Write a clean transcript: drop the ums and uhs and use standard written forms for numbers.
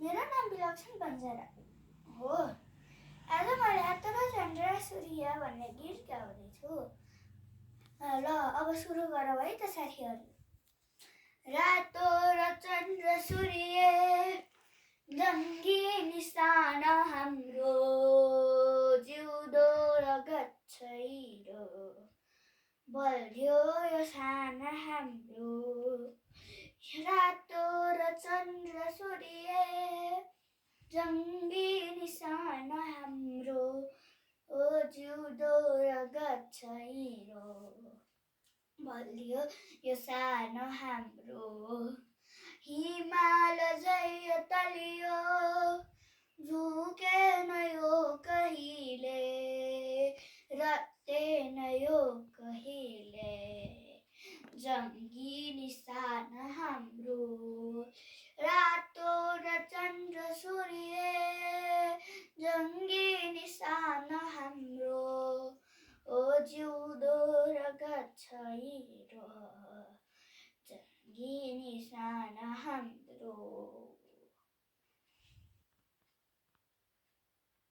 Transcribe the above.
मेरो नाम विलक्षण बन्जारा हो। आज मैले रातो चन्द्र सूर्य भन्ने गीत गाउँदैछु। ल अब सुरु गरौँ है त साथीहरू। रातो र चन्द्र सूर्य जङ्गी निशान हाम्रो, जिउँदो र गच्छैरो बल्झ्यो यो सान हाम्रो। रातो र चन्द्र सूर्य जङ्गी निशान हाम्रो, ओ जिउँदो र गच्छैरो बल्झ्यो यो सान हाम्रो। हिमाल जय तलियो झुकेन यो कहिले, रत्तेन यो कहिले, जङ्गी निशान हाम्रो। रातो र चन्द्र सूर्य जङ्गी निशान हाम्रो, ओ जिउँदो र गच्छैरो जङ्गी निशान हाम्रो।